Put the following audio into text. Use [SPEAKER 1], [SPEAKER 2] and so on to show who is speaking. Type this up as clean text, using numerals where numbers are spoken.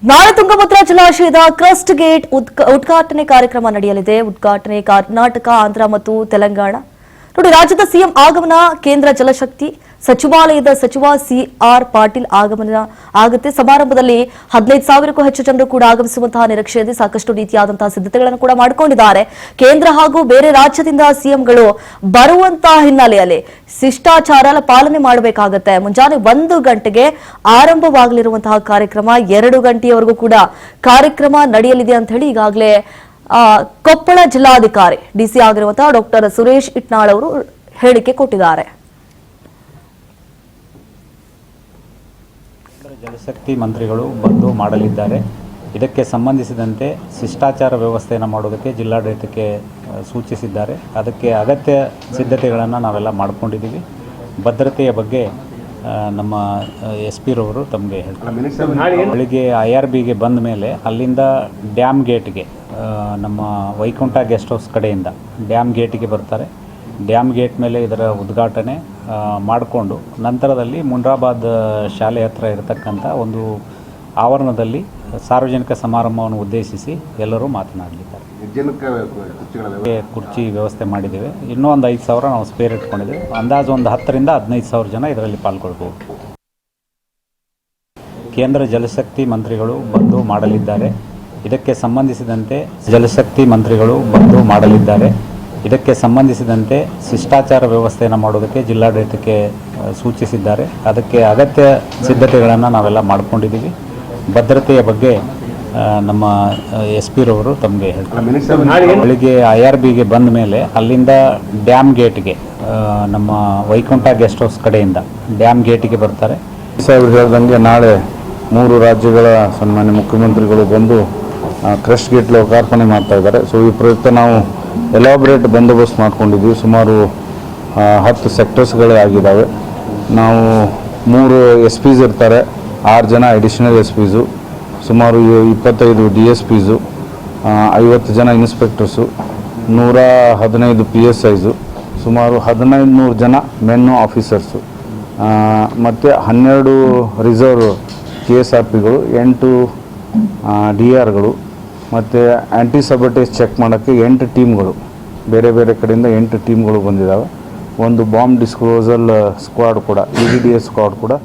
[SPEAKER 1] ನಾಳೆ ತುಂಗಭದ್ರಾ ಜಲಾಶಯದ crust gate ಉದ್ಘಾಟನೆ ಕಾರ್ಯಕ್ರಮ ನಡೆಯಲಿದೆ. ಉದ್ಘಾಟನೆ ಕರ್ನಾಟಕ, ಆಂಧ್ರ ಮತ್ತು ತೆಲಂಗಾಣ. ನೋಡಿ, ರಾಜ್ಯದ ಸಿಎಂ ಆಗಮನ, ಕೇಂದ್ರ ಜಲಶಕ್ತಿ ಸಚಿವಾಲಯದ ಸಚಿವ ಸಿಆರ್ ಪಾಟೀಲ್ ಆಗಮನ ಆಗುತ್ತೆ. ಸಮಾರಂಭದಲ್ಲಿ 15,000ಕ್ಕೂ ಹೆಚ್ಚು ಜನರು ಕೂಡ ಆಗಮಿಸುವಂತಹ ನಿರೀಕ್ಷೆ ಇದೆ. ಸಾಕಷ್ಟು ರೀತಿಯಾದಂತಹ ಸಿದ್ಧತೆಗಳನ್ನು ಕೂಡ ಮಾಡಿಕೊಂಡಿದ್ದಾರೆ. ಕೇಂದ್ರ ಹಾಗೂ ಬೇರೆ ರಾಜ್ಯದಿಂದ ಸಿಎಂಗಳು ಬರುವಂತಹ ಹಿನ್ನೆಲೆಯಲ್ಲಿ ಶಿಷ್ಟಾಚಾರ ಪಾಲನೆ ಮಾಡಬೇಕಾಗುತ್ತೆ. ಮುಂಜಾನೆ 1 ಗಂಟೆಗೆ ಆರಂಭವಾಗಲಿರುವಂತಹ ಕಾರ್ಯಕ್ರಮ 2 ಗಂಟೆಯವರೆಗೂ ಕೂಡ ಕಾರ್ಯಕ್ರಮ ನಡೆಯಲಿದೆ ಅಂತ ಹೇಳಿ ಈಗಾಗಲೇ ಕೊಪ್ಪಳ ಜಿಲ್ಲಾಧಿಕಾರಿ ಡಿಸಿ ಆಗಿರುವಂತಹ ಡಾಕ್ಟರ್ ಸುರೇಶ್ ಇಟ್ನಾಳ್ ಅವರು ಹೇಳಿಕೆ ಕೊಟ್ಟಿದ್ದಾರೆ.
[SPEAKER 2] ಜಲಶಕ್ತಿ ಮಂತ್ರಿಗಳು ಬಂದು ಮಾಡಲಿದ್ದಾರೆ. ಇದಕ್ಕೆ ಸಂಬಂಧಿಸಿದಂತೆ ಶಿಷ್ಟಾಚಾರ ವ್ಯವಸ್ಥೆಯನ್ನು ಮಾಡೋದಕ್ಕೆ ಜಿಲ್ಲಾಡಳಿತಕ್ಕೆ ಸೂಚಿಸಿದ್ದಾರೆ. ಅದಕ್ಕೆ ಅಗತ್ಯ ಸಿದ್ಧತೆಗಳನ್ನು ನಾವೆಲ್ಲ ಮಾಡ್ಕೊಂಡಿದ್ದೀವಿ. ಭದ್ರತೆಯ ಬಗ್ಗೆ ನಮ್ಮ SP ರವರು ತಮಗೆ ಹೇಳ್ತಾರೆ. ಬೆಳಿಗ್ಗೆ IRBಗೆ ಬಂದ ಮೇಲೆ ಅಲ್ಲಿಂದ ಡ್ಯಾಮ್ ಗೇಟ್ಗೆ ನಮ್ಮ ವೈಕುಂಠ ಗೆಸ್ಟ್ ಹೌಸ್ ಕಡೆಯಿಂದ ಡ್ಯಾಮ್ ಗೇಟಿಗೆ ಬರ್ತಾರೆ. ಡ್ಯಾಮ್ ಗೇಟ್ ಮೇಲೆ ಇದರ ಉದ್ಘಾಟನೆ ಮಾಡಿಕೊಂಡು ನಂತರದಲ್ಲಿ ಮುನ್ರಾಬಾದ್ ಶಾಲೆ ಹತ್ರ ಇರತಕ್ಕಂಥ ಒಂದು ಆವರಣದಲ್ಲಿ ಸಾರ್ವಜನಿಕ ಸಮಾರಂಭವನ್ನು ಉದ್ದೇಶಿಸಿ ಎಲ್ಲರೂ ಮಾತನಾಡಲಿದ್ದಾರೆ. ಕುರ್ಚಿ ವ್ಯವಸ್ಥೆ ಮಾಡಿದ್ದೇವೆ. ಇನ್ನೂ ಒಂದು 5,000 ನಾವು ಸ್ಪೇರ್ ಇಟ್ಕೊಂಡಿದ್ದೇವೆ. ಅಂದಾಜು ಒಂದು 10,000ರಿಂದ 15,000 ಜನ ಇದರಲ್ಲಿ ಪಾಲ್ಗೊಳ್ಬೋದು. ಕೇಂದ್ರ ಜಲಶಕ್ತಿ ಮಂತ್ರಿಗಳು ಬಂದು ಮಾಡಲಿದ್ದಾರೆ. ಇದಕ್ಕೆ ಸಂಬಂಧಿಸಿದಂತೆ ಇದಕ್ಕೆ ಸಂಬಂಧಿಸಿದಂತೆ ಶಿಷ್ಟಾಚಾರ ವ್ಯವಸ್ಥೆಯನ್ನು ಮಾಡೋದಕ್ಕೆ ಜಿಲ್ಲಾಡಳಿತಕ್ಕೆ ಸೂಚಿಸಿದ್ದಾರೆ. ಅದಕ್ಕೆ ಅಗತ್ಯ ಸಿದ್ಧತೆಗಳನ್ನು ನಾವೆಲ್ಲ ಮಾಡ್ಕೊಂಡಿದ್ದೀವಿ. ಭದ್ರತೆಯ ಬಗ್ಗೆ ನಮ್ಮ SP ರವರು ತಮಗೆ ಹೇಳ್ತಾರೆ. ಬೆಳಿಗ್ಗೆ IRBಗೆ ಬಂದ ಮೇಲೆ ಅಲ್ಲಿಂದ ಡ್ಯಾಮ್ ಗೇಟ್ಗೆ ನಮ್ಮ ವೈಕುಂಠ ಗೆಸ್ಟ್ ಹೌಸ್ ಕಡೆಯಿಂದ ಡ್ಯಾಮ್ ಗೇಟಿಗೆ ಬರ್ತಾರೆ.
[SPEAKER 3] ಸಾಹೇಬರು ಹೇಳಿದಂಗೆ ನಾಳೆ 3 ರಾಜ್ಯಗಳ ಸನ್ಮಾನ್ಯ ಮುಖ್ಯಮಂತ್ರಿಗಳು ಬಂದು ಕ್ರಸ್ಟ್ ಗೇಟ್ ಲೋಕಾರ್ಪಣೆ ಮಾಡ್ತಾ ಇದ್ದಾರೆ. ಸೊ ಈ ಪ್ರಯುಕ್ತ ನಾವು ಎಲಾಬ್ರೇಟ್ ಬಂದೋಬಸ್ತ್ ಮಾಡ್ಕೊಂಡಿದ್ವಿ. ಸುಮಾರು 10 ಸೆಕ್ಟರ್ಸ್ಗಳೇ ಆಗಿದ್ದಾವೆ. ನಾವು 3 SPs ಇರ್ತಾರೆ, 6 ಜನ ಅಡಿಷನಲ್ SPಸು, ಸುಮಾರು 25 DSPಸು, 50 ಜನ ಇನ್ಸ್ಪೆಕ್ಟರ್ಸು, 115 PSIಸು, ಸುಮಾರು 1,500 ಜನ ಮೆನ್ನು ಆಫೀಸರ್ಸು, ಮತ್ತು 12 ರಿಸರ್ವ್ KSRPಗಳು, 8 DRಗಳು, ಮತ್ತು ಆ್ಯಂಟಿ ಸಬಟೇಜ್ ಚೆಕ್ ಮಾಡೋಕ್ಕೆ 8 ಟೀಮ್ಗಳು, ಬೇರೆ ಬೇರೆ ಕಡೆಯಿಂದ 8 ಟೀಮ್ಗಳು ಬಂದಿದ್ದಾವೆ. ಒಂದು ಬಾಂಬ್ ಡಿಸ್ಕ್ಲೋಸಲ್ ಸ್ಕ್ವಾಡ್ ಕೂಡ, EDDS ಸ್ಕ್ವಾಡ್ ಕೂಡ